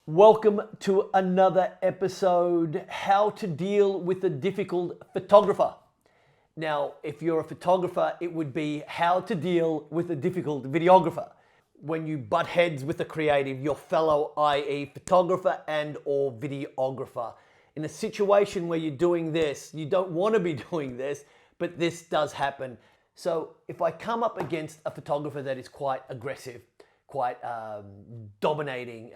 Welcome to another episode, How to Deal with a Difficult Photographer. Now, if you're a photographer, it would be how to deal with a difficult videographer. When you butt heads with a creative, your fellow, i.e. photographer and or videographer. In a situation where you're doing this, you don't want to be doing this, but this does happen. So if I come up against a photographer that is quite aggressive, quite dominating,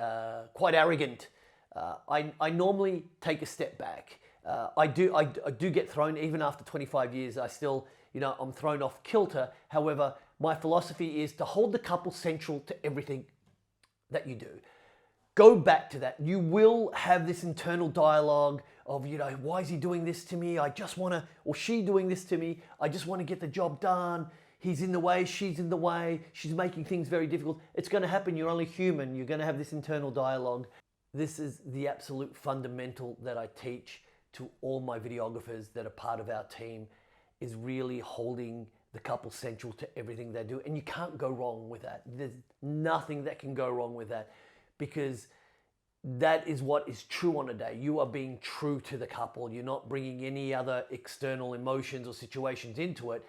quite arrogant, I normally take a step back. I do get thrown, even after 25 years, I still, I'm thrown off kilter. However, my philosophy is to hold the couple central to everything that you do. Go back to that. You will have this internal dialogue of, why is he doing this to me? I just want to, or she doing this to me. I just want to get the job done. He's in the way, she's in the way, she's making things very difficult. It's going to happen. You're only human. You're going to have this internal dialogue. This is the absolute fundamental that I teach to all my videographers that are part of our team, is really holding the couple central to everything they do. And you can't go wrong with that. There's nothing that can go wrong with that, because that is what is true on a day. You are being true to the couple. You're not bringing any other external emotions or situations into it.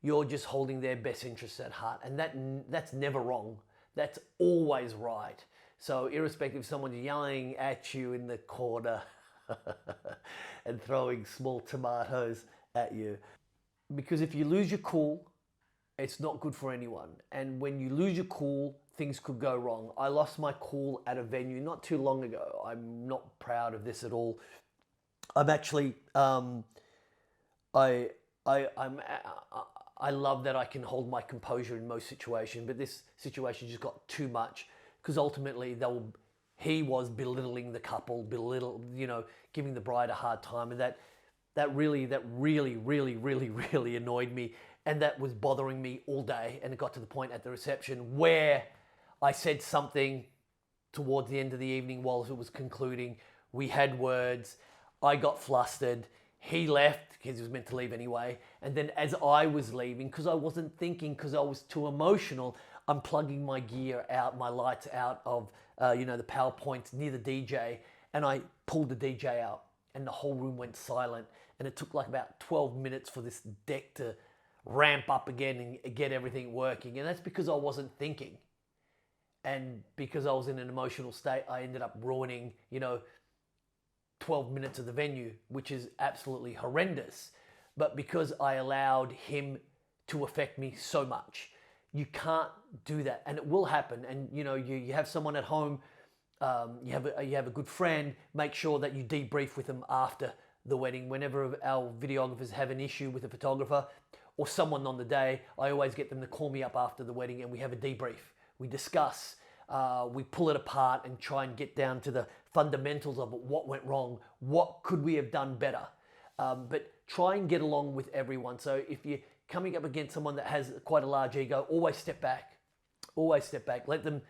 You're just holding their best interests at heart. And that's never wrong. That's always right. So irrespective if someone's yelling at you in the corner and throwing small tomatoes at you. Because if you lose your cool, it's not good for anyone. And when you lose your cool, things could go wrong. I lost my cool at a venue not too long ago. I'm not proud of this at all. I'm actually, I love that I can hold my composure in most situations, but this situation just got too much, because ultimately he was belittling the couple, giving the bride a hard time, and that really annoyed me, and that was bothering me all day. And it got to the point at the reception where I said something towards the end of the evening while it was concluding. We had words. I got flustered. He left because he was meant to leave anyway. And then as I was leaving, because I wasn't thinking, because I was too emotional, I'm plugging my gear out, my lights out of, the PowerPoints near the DJ. And I pulled the DJ out and the whole room went silent. And it took like about 12 minutes for this deck to ramp up again and get everything working. And that's because I wasn't thinking. And because I was in an emotional state, I ended up ruining, 12 minutes of the venue, which is absolutely horrendous. But because I allowed him to affect me so much, you can't do that. And it will happen. And you have someone at home, you have a good friend, make sure that you debrief with them after the wedding. Whenever our videographers have an issue with a photographer or someone on the day, I always get them to call me up after the wedding and we have a debrief. We discuss, we pull it apart and try and get down to the fundamentals of it. What went wrong? What could we have done better? But try and get along with everyone. So if you're coming up against someone that has quite a large ego, always step back. Always step back. Let them,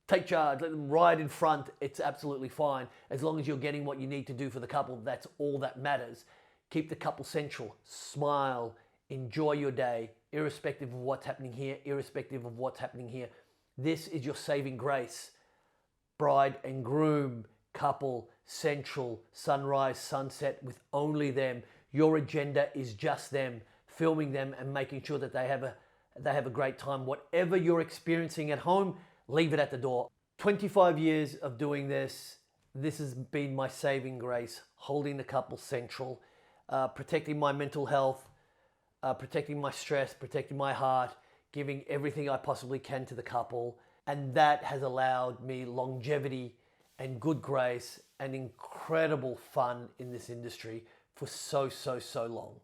take charge. Let them ride in front. It's absolutely fine. As long as you're getting what you need to do for the couple, that's all that matters. Keep the couple central. Smile. Enjoy your day, irrespective of what's happening here, irrespective of what's happening here. This is your saving grace. Bride and groom, couple, central, sunrise, sunset with only them. Your agenda is just them, filming them and making sure that they have a great time. Whatever you're experiencing at home, leave it at the door. 25 years of doing this has been my saving grace, holding the couple central, protecting my mental health, protecting my stress, protecting my heart, giving everything I possibly can to the couple. And that has allowed me longevity and good grace and incredible fun in this industry for so long.